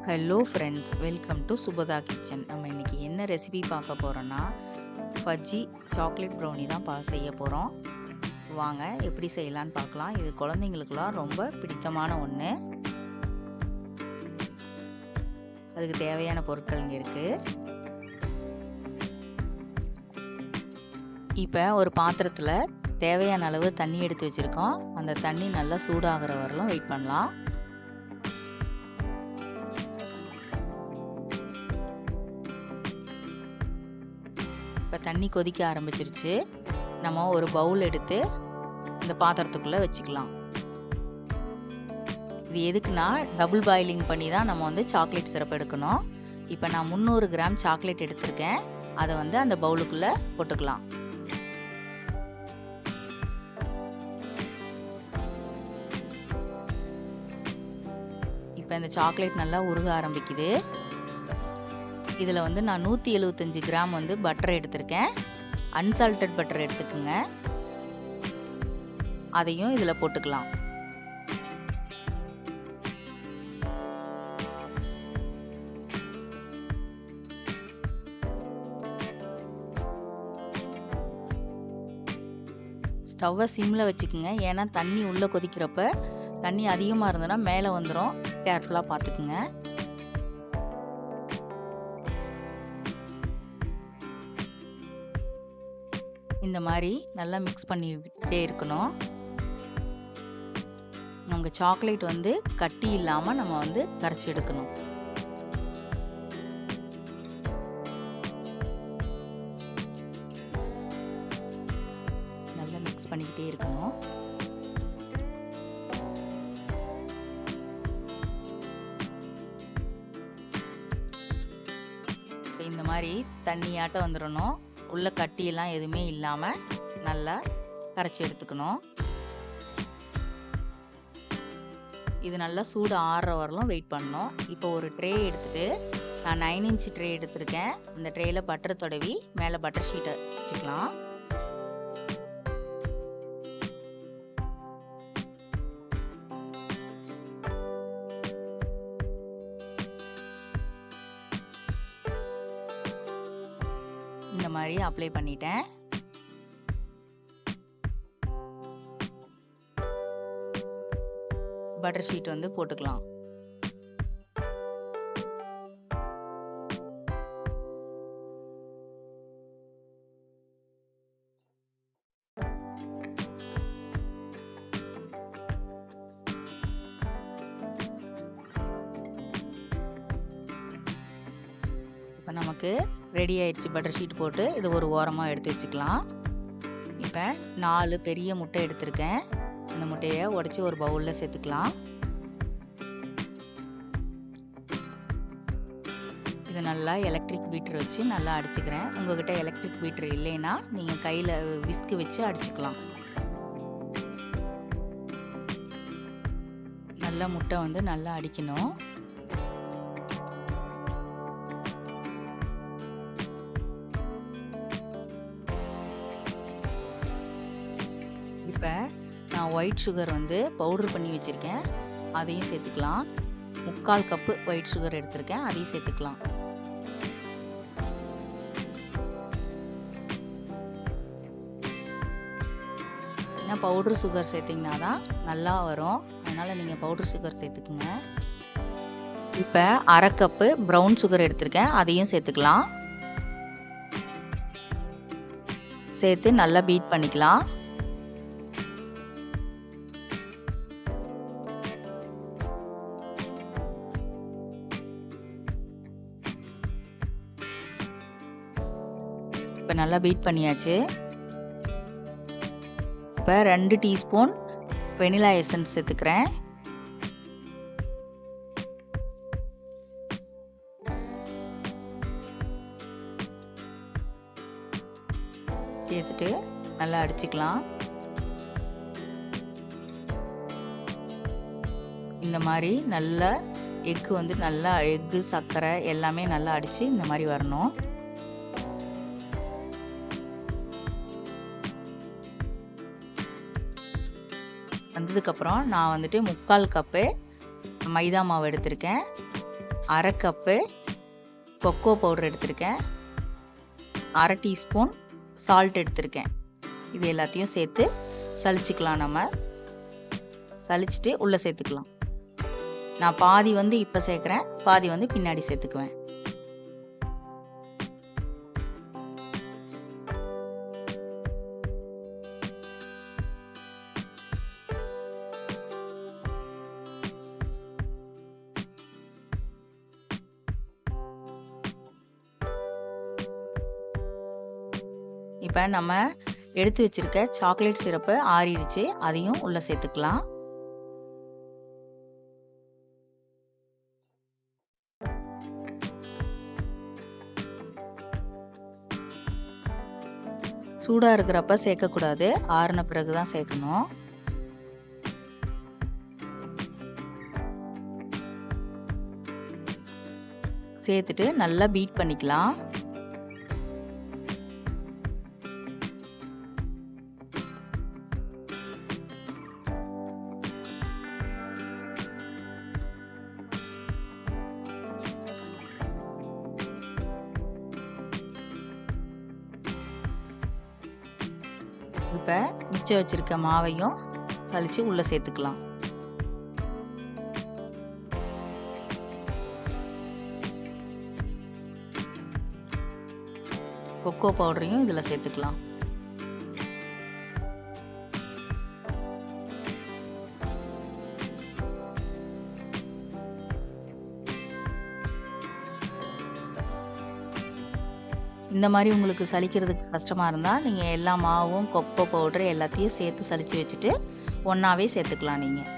Hello friends, welcome to Shubhada kitchen. நம்ம இன்றைக்கி என்ன ரெசிபி பார்க்க போகிறோன்னா ஃபஜ்ஜி சாக்லேட் ப்ரௌனி தான் செய்ய போகிறோம். வாங்க எப்படி செய்யலான்னு பார்க்கலாம். இது குழந்தைங்களுக்கெல்லாம் ரொம்ப பிடித்தமான ஒன்று. அதுக்கு தேவையான பொருட்கள் இங்கே இருக்குது. இப்போ ஒரு பாத்திரத்தில் தேவையான அளவு தண்ணி எடுத்து வச்சுருக்கோம். அந்த தண்ணி நல்லா சூடாகிற வரலும் வெயிட் பண்ணலாம். இப்போ தண்ணி கொதிக்க ஆரம்பிச்சிருச்சு. நம்ம ஒரு பவுல் எடுத்து இந்த பாத்திரத்துக்குள்ளே வச்சுக்கலாம். இது எதுக்குன்னா டபுள் பாயிலிங் பண்ணி தான் நம்ம சாக்லேட் சிரப் எடுக்கணும். இப்போ நான் 300 கிராம் சாக்லேட் எடுத்திருக்கேன். அதை அந்த பவுலுக்குள்ளே போட்டுக்கலாம். இப்போ இந்த சாக்லேட் நல்லா உருக ஆரம்பிக்குது. இதில் நான் 175 கிராம் பட்டர் எடுத்திருக்கேன். அன்சால்டட் பட்டர் எடுத்துக்குங்க. அதையும் இதில் போட்டுக்கலாம். ஸ்டவ்வை சிம்மில் வச்சுக்குங்க. ஏன்னா தண்ணி உள்ளே கொதிக்கிறப்ப தண்ணி அதிகமாக இருந்ததுன்னா மேலே வந்துடும். கேர்ஃபுல்லாக பார்த்துக்குங்க. இந்த மாதிரி நல்லா மிக்ஸ் பண்ணிக்கிட்டே இருக்கணும். உங்கள் சாக்லேட் கட்டி இல்லாமல் நம்ம கரைச்சி எடுக்கணும். நல்லா மிக்ஸ் பண்ணிக்கிட்டே இருக்கணும். இந்த மாதிரி தண்ணியாட்டம் வந்துடணும். உள்ள கட்டியெல்லாம் எதுவுமே இல்லாமல் நல்லா கரைச்சி எடுத்துக்கணும். இது நல்லா சூடு ஆறுற வரலும் வெயிட் பண்ணணும். இப்போ ஒரு ட்ரே எடுத்துகிட்டு நான் 9 இன்ச் ட்ரே எடுத்திருக்கேன். அந்த ட்ரேயில் பட்டர் தடவி மேலே பட்டர் ஷீட்டை வச்சுக்கலாம். இந்த மாதிரி அப்ளை பண்ணிட்டேன். பட்டர் ஷீட் போட்டுக்கலாம். இப்போ நமக்கு ரெடி ஆயிடுச்சு. பட்டர் ஷீட் போட்டு இது ஒரு ஓரமாக எடுத்து வச்சுக்கலாம். இப்போ 4 பெரிய முட்டை எடுத்திருக்கேன். இந்த முட்டையை உடைச்சி ஒரு பவுலில் சேர்த்துக்கலாம். இது நல்லா எலக்ட்ரிக் பீட்டர் வச்சு நல்லா அடிச்சுக்கிறேன். உங்கள்கிட்ட எலக்ட்ரிக் பீட்டர் இல்லைன்னா நீங்கள் கையில் விஸ்கு வச்சு அடிச்சுக்கலாம். நல்லா முட்டை நல்லா அடிக்கணும். இப்போ நான் ஒயிட் சுகர் பவுடர் பண்ணி வச்சுருக்கேன். அதையும் சேர்த்துக்கலாம். 3/4 கப்பு ஒயிட் சுகர் எடுத்திருக்கேன். அதையும் சேர்த்துக்கலாம். ஏன்னா பவுடர் சுகர் சேர்த்திங்கன்னா தான் நல்லா வரும். அதனால் நீங்கள் பவுடர் சுகர் சேர்த்துக்குங்க. இப்போ 1/2 கப்பு ப்ரௌன் சுகர் எடுத்திருக்கேன். அதையும் சேர்த்துக்கலாம். சேர்த்து நல்லா பீட் பண்ணிக்கலாம். இப்போ நல்லா பீட் பண்ணியாச்சு. இப்போ 2 டீஸ்பூன் வெனிலா எசன்ஸ் சேர்த்துக்கிறேன். சேர்த்துட்டு நல்லா அடிச்சுக்கலாம். இந்த மாதிரி நல்லா எக்கு நல்லா எக்கு சர்க்கரை எல்லாமே நல்லா அடித்து இந்த மாதிரி வரணும். வந்ததுக்கப்புறம் நான் 3/4 கப்பு மைதா மாவு எடுத்திருக்கேன். 1/2 கப்பு கொக்கோ பவுடர் எடுத்திருக்கேன், 1/2 டீஸ்பூன் சால்ட் எடுத்திருக்கேன். இது எல்லாத்தையும் சேர்த்து சலிச்சுக்கலாம். நம்ம சலிச்சுட்டு உள்ளே சேர்த்துக்கலாம். நான் பாதி வந்து இப்போ சேர்க்குறேன், பாதி வந்து பின்னாடி சேர்த்துக்குவேன். இப்போ நம்ம எடுத்து வச்சிருக்க சாக்லேட் சிரப்பு ஆறிடுச்சு, அதையும் உள்ளே சேர்த்துக்கலாம். சூடாக இருக்கிறப்ப சேர்க்கக்கூடாது, ஆறின பிறகு தான் சேர்க்கணும். சேர்த்துட்டு நல்லா பீட் பண்ணிக்கலாம். இப்போ மிச்சம் வச்சிருக்க மாவையும் சலிச்சு உள்ளே சேர்த்துக்கலாம். கொக்கோ பவுடரையும் இதில் சேர்த்துக்கலாம். இந்த மாதிரி உங்களுக்கு சலிக்கிறதுக்கு கஷ்டமாக இருந்தால் நீங்கள் எல்லா மாவும் கொக்கோ பவுடர் எல்லாத்தையும் சேர்த்து சலித்து வச்சுட்டு ஒன்றாவே சேர்த்துக்கலாம். நீங்கள்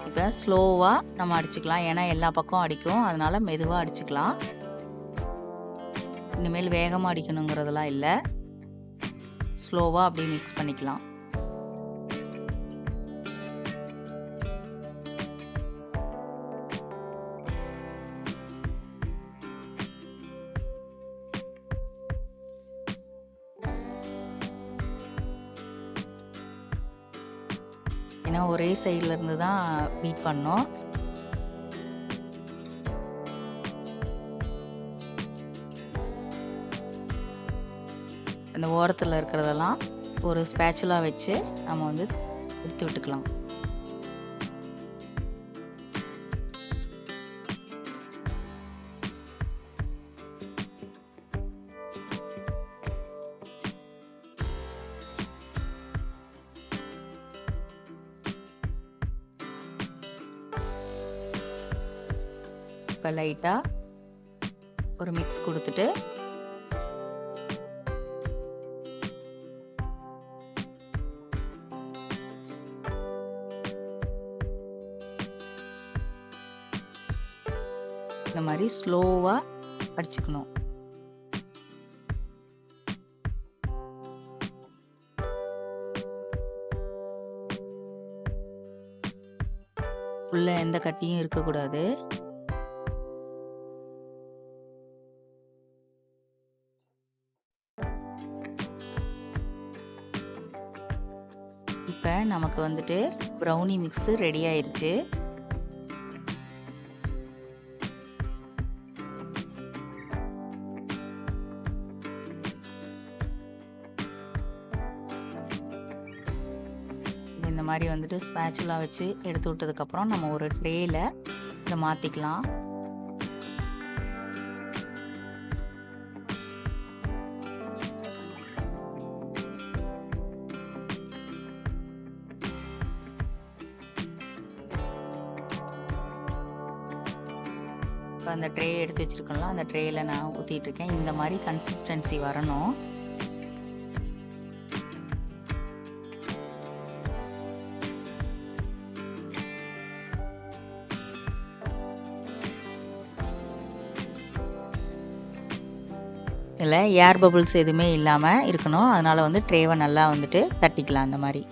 இப்போ ஸ்லோவாக நம்ம அடிச்சுக்கலாம், ஏன்னா எல்லா பக்கம் அடிக்கும், அதனால் மெதுவாக அடிச்சுக்கலாம். இனிமேல் வேகமாக அடிக்கணுங்கிறதெல்லாம் இல்லை, ஸ்லோவாக அப்படியே மிக்ஸ் பண்ணிக்கலாம். ஏன்னா ஒரே சைடில் இருந்து தான் பீட் பண்ணோம். அந்த ஓரத்தில் இருக்கிறதெல்லாம் ஒரு ஸ்பேச்சுலா வச்சு நம்ம வந்து எடுத்து விட்டுக்கலாம். இப்போ லைட்டாக ஒரு மிக்ஸ் கொடுத்துட்டு இந்த மாதிரி ஸ்லோவாக அடிச்சுக்கணும். உள்ள எந்த கட்டியும் இருக்கக்கூடாது. இப்போ நமக்கு வந்துட்டு ப்ரௌனி மிக்ஸு ரெடி ஆயிடுச்சு. இந்த மாதிரி வந்துட்டு ஸ்பேச்சுலா வச்சு எடுத்து விட்டதுக்கப்புறம் நம்ம ஒரு ட்ரேயில் இதை மாற்றிக்கலாம். இப்போ அந்த ட்ரே எடுத்து வச்சுருக்கோம்ல, அந்த ட்ரேயில் நான் ஊற்றிட்டுருக்கேன். இந்த மாதிரி கன்சிஸ்டன்சி வரணும். இதில் ஏர் பபுள்ஸ் எதுவுமே இல்லாமல் இருக்கணும், அதனால் வந்து ட்ரேவை நல்லா வந்துட்டு தட்டிக்கலாம். அந்த மாதிரி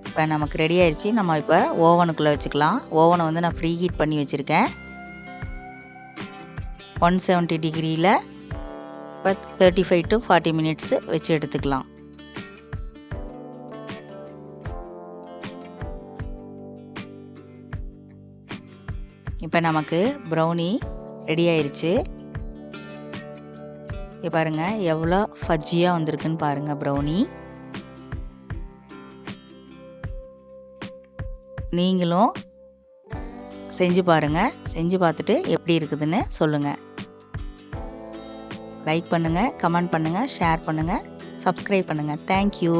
இப்போ நமக்கு ரெடி ஆயிடுச்சு. நம்ம இப்போ ஓவனுக்குள்ளே வச்சுக்கலாம். ஓவனை வந்து நான் ப்ரீ ஹீட் பண்ணி வச்சுருக்கேன். 170 டிகிரியில் இப்போ 35 to 40 மினிட்ஸு வச்சு எடுத்துக்கலாம். இப்போ நமக்கு ப்ரௌனி ரெடி ஆயிருச்சு. இங்கே பாருங்கள் எவ்வளோ ஃபஜ்ஜியாக வந்திருக்குன்னு பாருங்கள் ப்ரௌனி. நீங்களும் செஞ்சு பாருங்கள். செஞ்சு பார்த்துட்டு எப்படி இருக்குதுன்னு சொல்லுங்கள். லைக் பண்ணுங்கள், கமெண்ட் பண்ணுங்கள், ஷேர் பண்ணுங்கள், சப்ஸ்கிரைப் பண்ணுங்கள். தேங்க்யூ.